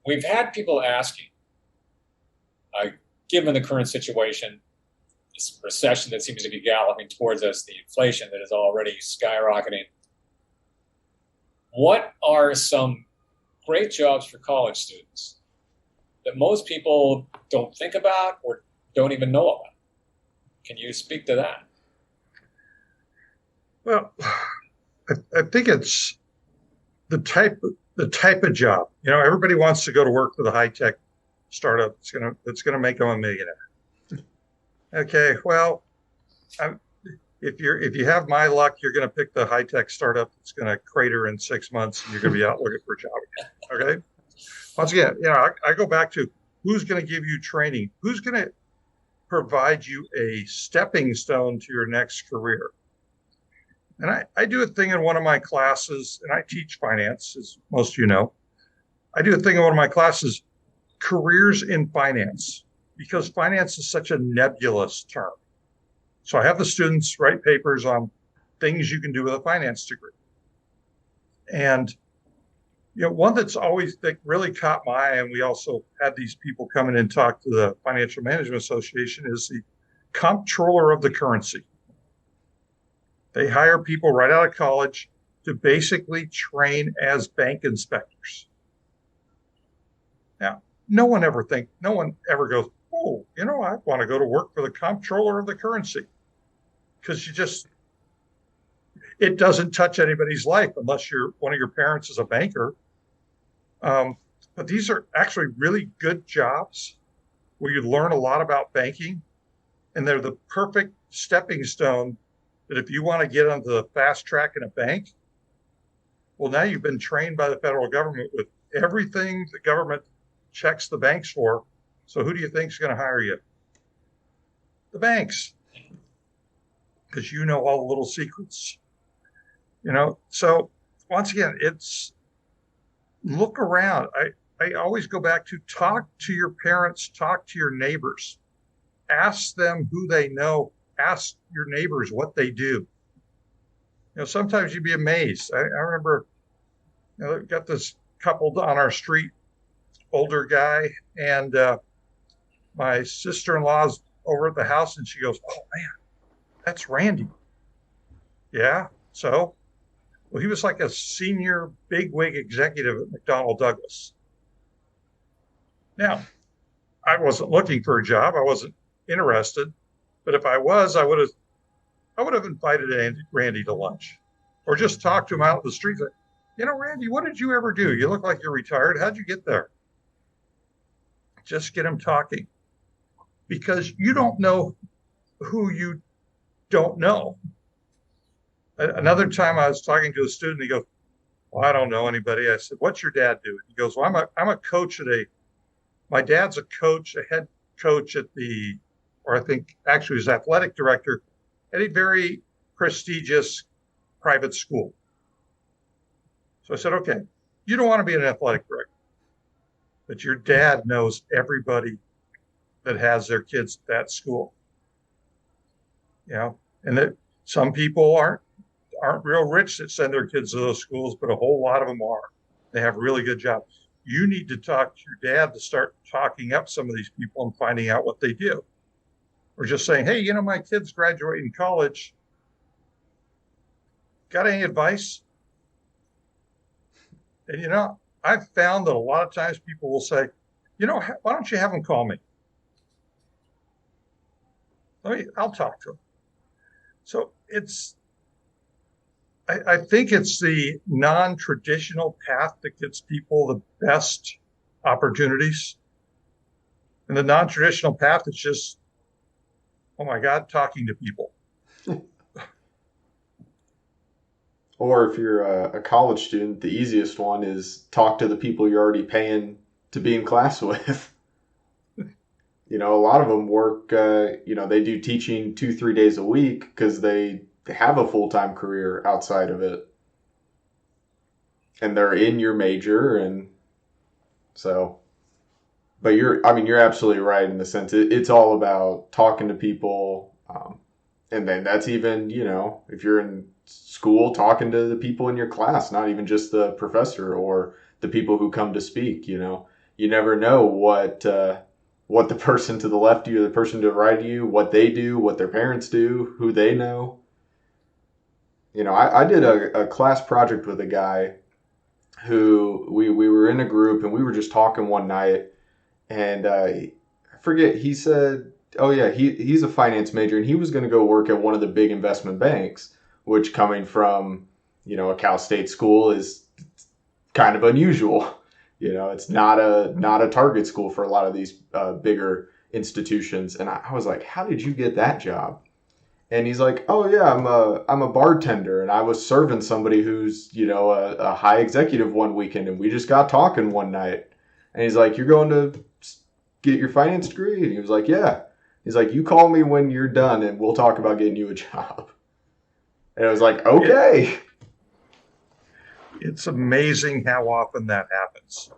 we've had people asking, uh, given the current situation, this recession that seems to be galloping towards us, the inflation that is already skyrocketing, what are some great jobs for college students that most people don't think about or don't even know about? Can you speak to that? Well, I think it's the type of job. Everybody wants to go to work for the high tech startup. It's gonna make them a millionaire. Okay, well, I'm, if you have my luck, you're going to pick the high tech startup that's going to crater in 6 months, and you're going to be out looking for a job again. Okay. Once again, I go back to who's going to give you training, who's going to provide you a stepping stone to your next career. And I do a thing in one of my classes, and I teach finance, as most of you know. I do a thing in one of my classes, careers in finance, because finance is such a nebulous term. So I have the students write papers on things you can do with a finance degree. And one that's always that really caught my eye, and we also had these people come in and talk to the Financial Management Association, is the comptroller of the currency. They hire people right out of college to basically train as bank inspectors. Now, no one ever goes, oh, I want to go to work for the comptroller of the currency, because it doesn't touch anybody's life unless one of your parents is a banker. But these are actually really good jobs where you learn a lot about banking, and they're the perfect stepping stone that if you want to get onto the fast track in a bank, well, now you've been trained by the federal government with everything the government checks the banks for. So who do you think is going to hire you? The banks, because you know all the little secrets. So once again, it's look around. I always go back to talk to your parents, talk to your neighbors, ask them who they know, ask your neighbors what they do. Sometimes you'd be amazed. I remember, got this couple on our street, older guy, and my sister-in-law's over at the house, and she goes, "Oh man, that's Randy." Yeah. So, well, he was like a senior bigwig executive at McDonnell Douglas. Now, I wasn't looking for a job. I wasn't interested, but if I was, I would have invited Randy to lunch, or just talked to him out in the street. Like, Randy, what did you ever do? You look like you're retired. How'd you get there? Just get him talking, because you don't know who you don't know. Another time I was talking to a student, he goes, "Well, I don't know anybody." I said, "What's your dad do?" He goes, "Well, I'm a coach my dad's a coach, a head coach or I think actually he's athletic director at a very prestigious private school." So I said, "Okay, you don't want to be an athletic director, but your dad knows everybody that has their kids at that school. And that some people aren't real rich that send their kids to those schools, but a whole lot of them are. They have really good jobs. You need to talk to your dad to start talking up some of these people and finding out what they do." Or just saying, "Hey, my kid's graduating college. Got any advice?" And, I've found that a lot of times people will say, "Why don't you have them call me? I'll talk to them." So I think it's the non-traditional path that gets people the best opportunities. And the non-traditional path is just, oh my God, talking to people. Or if you're a college student, the easiest one is talk to the people you're already paying to be in class with. A lot of them work, they do teaching 2-3 days a week because they have a full-time career outside of it. And they're in your major. And so, but you're absolutely right in the sense it's all about talking to people. And then that's even, if you're in school, talking to the people in your class, not even just the professor or the people who come to speak, you never know what the person to the left of you, the person to the right of you, what they do, what their parents do, who they know. I did a class project with a guy who we were in a group and we were just talking one night, and I forget, he said, oh yeah, he's a finance major and he was going to go work at one of the big investment banks, which coming from, a Cal State school is kind of unusual. It's not a target school for a lot of these bigger institutions. And I was like, how did you get that job? And he's like, oh yeah, I'm a bartender and I was serving somebody who's, a high executive one weekend and we just got talking one night. And he's like, you're going to get your finance degree? And he was like, yeah. He's like, you call me when you're done and we'll talk about getting you a job. And I was like, okay. It's amazing how often that happens.